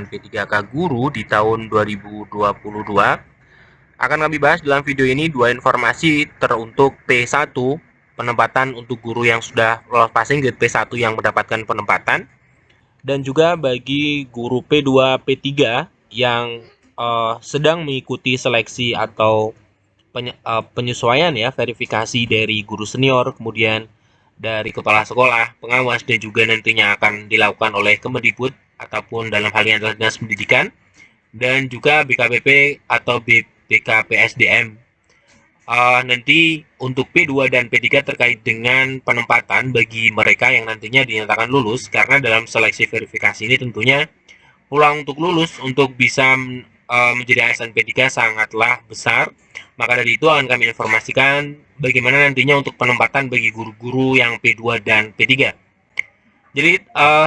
P3K Guru di tahun 2022. Akan kami bahas dalam video ini dua informasi teruntuk P1, penempatan untuk guru yang sudah lolos passing grade P1 yang mendapatkan penempatan, dan juga bagi guru P2, P3 yang sedang mengikuti seleksi atau penyesuaian ya, verifikasi dari guru senior, kemudian dari kepala sekolah, pengawas, dan juga nantinya akan dilakukan oleh Kemendikbud ataupun dalam hal ini adalah Dinas Pendidikan, dan juga BKPP atau BKPSDM. Nanti untuk P2 dan P3 terkait dengan penempatan bagi mereka yang nantinya dinyatakan lulus, karena dalam seleksi verifikasi ini tentunya peluang untuk lulus untuk bisa menjadi ASN P3 sangatlah besar. Maka dari itu akan kami informasikan bagaimana nantinya untuk penempatan bagi guru-guru yang P2 dan P3. Jadi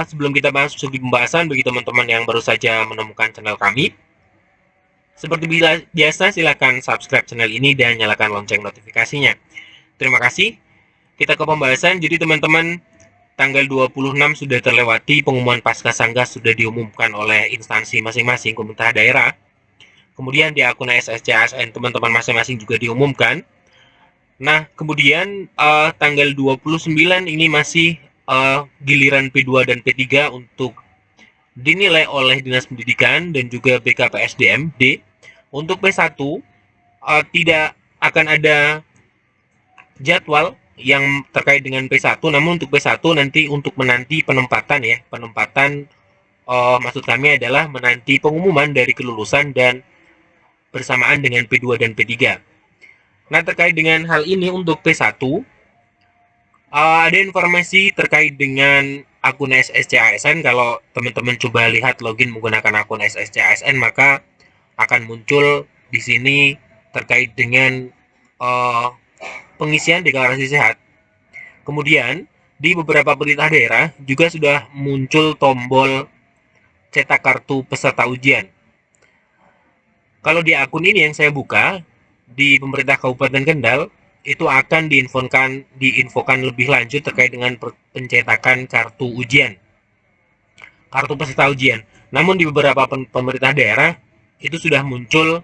sebelum kita masuk di pembahasan, bagi teman-teman yang baru saja menemukan channel kami, seperti biasa silakan subscribe channel ini dan nyalakan lonceng notifikasinya. Terima kasih. Kita ke pembahasan. Jadi teman-teman, tanggal 26 sudah terlewati, pengumuman pasca sangga sudah diumumkan oleh instansi masing-masing pemerintah daerah. Kemudian di akun SSCASN teman-teman masing-masing juga diumumkan. Nah, kemudian tanggal 29 ini masih giliran P2 dan P3 untuk dinilai oleh Dinas Pendidikan dan juga BKPSDM D. Untuk P1 tidak akan ada jadwal yang terkait dengan P1, namun untuk P1 nanti untuk menanti penempatan ya, penempatan maksud kami adalah menanti pengumuman dari kelulusan dan bersamaan dengan P2 dan P3. Nah, terkait dengan hal ini untuk P1 ada informasi terkait dengan akun SSCASN. Kalau teman-teman coba lihat login menggunakan akun SSCASN, maka akan muncul di sini terkait dengan pengisian deklarasi sehat. Kemudian di beberapa pemerintah daerah juga sudah muncul tombol cetak kartu peserta ujian. Kalau di akun ini yang saya buka di pemerintah Kabupaten Kendal, itu akan diinfokan lebih lanjut terkait dengan pencetakan kartu ujian, kartu peserta ujian. Namun di beberapa pemerintah daerah itu sudah muncul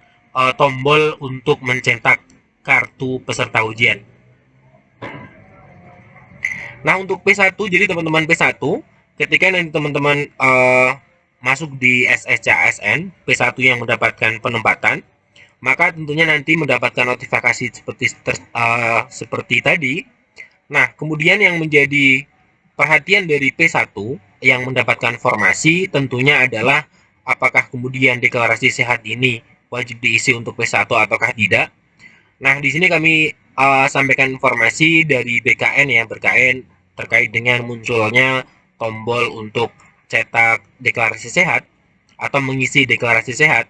tombol untuk mencetak kartu peserta ujian. Nah, untuk P1, jadi teman-teman P1, ketika nanti teman-teman masuk di SSCASN P1 yang mendapatkan penempatan, maka tentunya nanti mendapatkan notifikasi seperti tadi. Nah, kemudian yang menjadi perhatian dari P1 yang mendapatkan formasi tentunya adalah apakah kemudian deklarasi sehat ini wajib diisi untuk P1 ataukah tidak. Nah, di sini kami sampaikan informasi dari BKN ya, BKN terkait dengan munculnya tombol untuk cetak deklarasi sehat atau mengisi deklarasi sehat,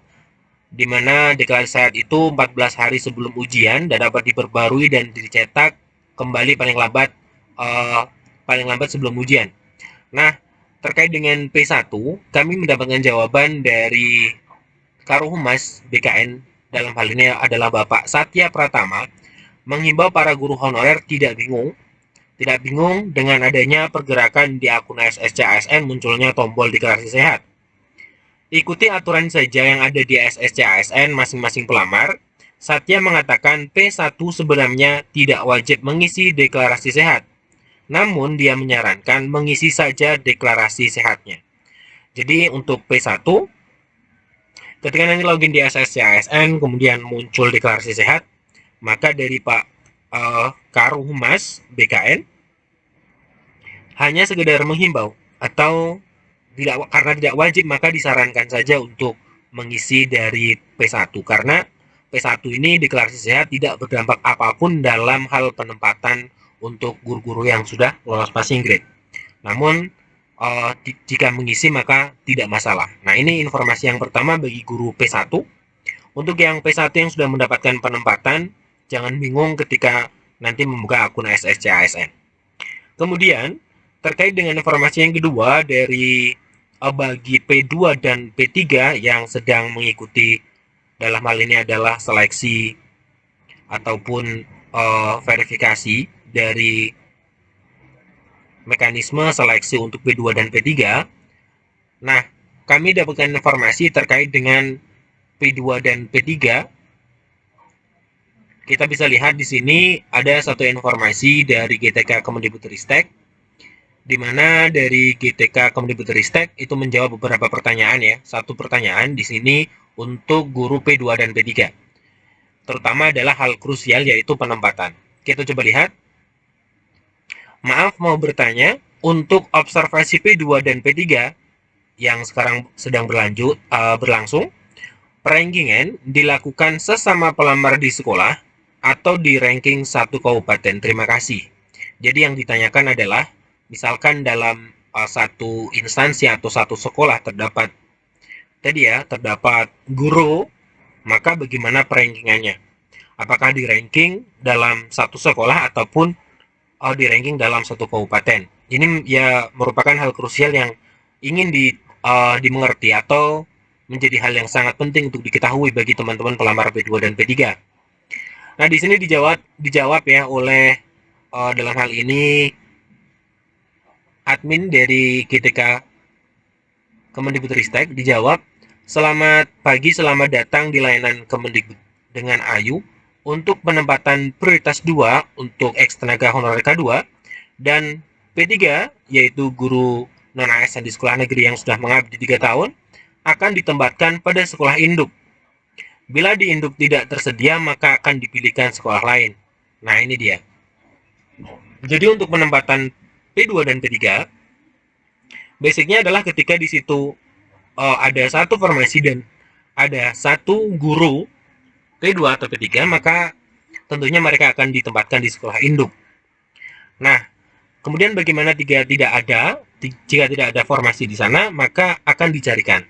di mana deklarasi sehat itu 14 hari sebelum ujian dan dapat diperbarui dan dicetak kembali paling lambat sebelum ujian. Nah, terkait dengan P1, kami mendapatkan jawaban dari Karohumas BKN, dalam hal ini adalah Bapak Satya Pratama, menghimbau para guru honorer tidak bingung dengan adanya pergerakan di akun SSCASN munculnya tombol deklarasi sehat. Ikuti aturan saja yang ada di SSCASN masing-masing pelamar. Satya mengatakan P1 sebenarnya tidak wajib mengisi deklarasi sehat, namun dia menyarankan mengisi saja deklarasi sehatnya. Jadi untuk P1, ketika nanti login di SSCASN kemudian muncul deklarasi sehat, maka dari Pak Karohumas BKN hanya sekedar menghimbau atau karena tidak wajib, maka disarankan saja untuk mengisi dari P1, karena P1 ini deklarasi sehat tidak berdampak apapun dalam hal penempatan untuk guru-guru yang sudah lolos passing grade. Namun jika mengisi maka tidak masalah. Nah, ini informasi yang pertama bagi guru P1. Untuk yang P1 yang sudah mendapatkan penempatan, jangan bingung ketika nanti membuka akun SSCASN. Kemudian terkait dengan informasi yang kedua dari bagi P2 dan P3 yang sedang mengikuti, dalam hal ini adalah seleksi ataupun verifikasi dari mekanisme seleksi untuk P2 dan P3. Nah, kami dapatkan informasi terkait dengan P2 dan P3. Kita bisa lihat di sini ada satu informasi dari GTK Kemendikbudristek, di mana dari GTK Kemendikbudristek itu menjawab beberapa pertanyaan ya. Satu pertanyaan di sini untuk guru P2 dan P3. Terutama adalah hal krusial yaitu penempatan. Kita coba lihat. Maaf mau bertanya, untuk observasi P2 dan P3 yang sekarang sedang berlangsung, rankingan dilakukan sesama pelamar di sekolah atau di ranking satu kabupaten. Terima kasih. Jadi yang ditanyakan adalah, misalkan dalam satu instansi atau satu sekolah terdapat guru, maka bagaimana perankingannya? Apakah di ranking dalam satu sekolah ataupun di ranking dalam satu kabupaten? Ini ya merupakan hal krusial yang ingin dimengerti atau menjadi hal yang sangat penting untuk diketahui bagi teman-teman pelamar P2 dan P3. Nah, di sini dijawab ya oleh dalam hal ini admin dari GTK Kemendikbudristek dijawab, selamat pagi, selamat datang di layanan Kemendikbud dengan Ayu. Untuk penempatan prioritas 2 untuk ex tenaga honorer K2 dan P3 yaitu guru non-ASN di sekolah negeri yang sudah mengabdi 3 tahun akan ditempatkan pada sekolah induk. Bila di induk tidak tersedia, maka akan dipilihkan sekolah lain. Nah, ini dia. Jadi untuk penempatan P2 dan P3, basicnya adalah ketika di situ ada satu formasi dan ada satu guru P2 atau P3, maka tentunya mereka akan ditempatkan di sekolah induk. Nah, kemudian bagaimana jika tidak ada formasi di sana, maka akan dipilihkan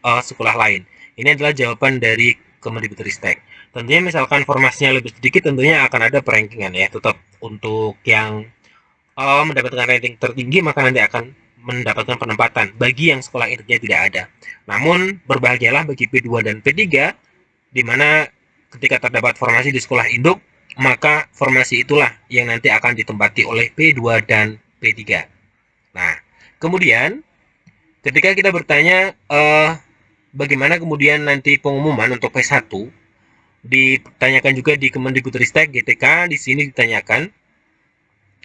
sekolah lain. Ini adalah jawaban dari Kemendikbudristek. Tentunya misalkan formasinya lebih sedikit, tentunya akan ada perankingan ya. Tetap untuk yang mendapatkan ranking tertinggi, maka nanti akan mendapatkan penempatan. Bagi yang sekolah induknya tidak ada. Namun berbahagialah bagi P2 dan P3, di mana ketika terdapat formasi di sekolah induk, maka formasi itulah yang nanti akan ditempati oleh P2 dan P3. Nah, kemudian ketika kita bertanya bagaimana kemudian nanti pengumuman untuk P1, ditanyakan juga di Kemendikbudristek GTK. Di sini ditanyakan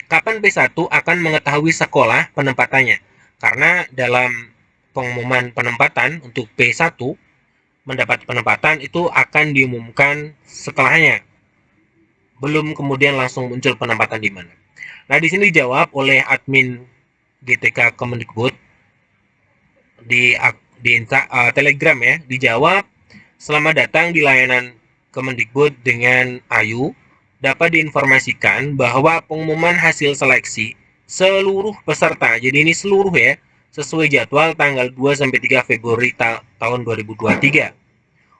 kapan P1 akan mengetahui sekolah penempatannya, karena dalam pengumuman penempatan untuk P1 mendapat penempatan itu akan diumumkan setelahnya, belum kemudian langsung muncul penempatan di mana. Nah, di sini dijawab oleh admin GTK Kemendikbud di Telegram ya, dijawab, selamat datang di layanan Kemendikbud dengan Ayu. Dapat diinformasikan bahwa pengumuman hasil seleksi seluruh peserta, jadi ini seluruh ya, sesuai jadwal tanggal 2-3 Februari tahun 2023.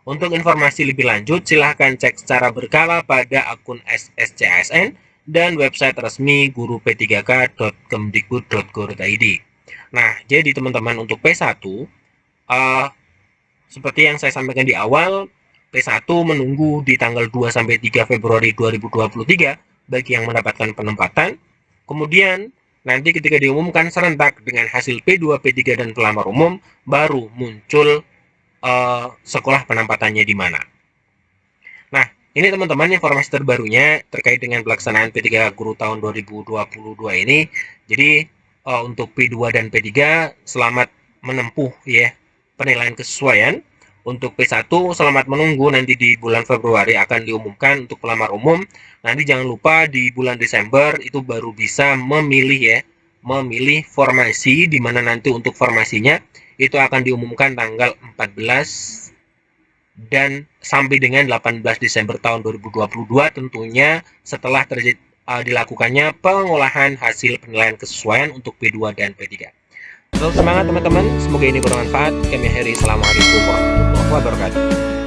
Untuk informasi lebih lanjut, silahkan cek secara berkala pada akun SSCASN dan website resmi guru-p3k.kemdikbud.go.id. Nah, jadi teman-teman untuk P1, seperti yang saya sampaikan di awal, P1 menunggu di tanggal 2-3 Februari 2023 bagi yang mendapatkan penempatan. Kemudian nanti ketika diumumkan serentak dengan hasil P2, P3 dan pelamar umum, baru muncul sekolah penempatannya di mana. Nah, ini teman-teman informasi terbarunya terkait dengan pelaksanaan P3 Guru tahun 2022 ini. Jadi untuk P2 dan P3 selamat menempuh ya penilaian kesesuaian. Untuk P1 selamat menunggu, nanti di bulan Februari akan diumumkan untuk pelamar umum. Nanti jangan lupa di bulan Desember itu baru bisa memilih formasi, di mana nanti untuk formasinya itu akan diumumkan tanggal 14 dan sampai dengan 18 Desember tahun 2022, tentunya setelah dilakukannya pengolahan hasil penilaian kesesuaian untuk P2 dan P3. Tetap semangat teman-teman, semoga ini bermanfaat. Kami akhiri, assalamualaikum warahmatullahi wabarakatuh.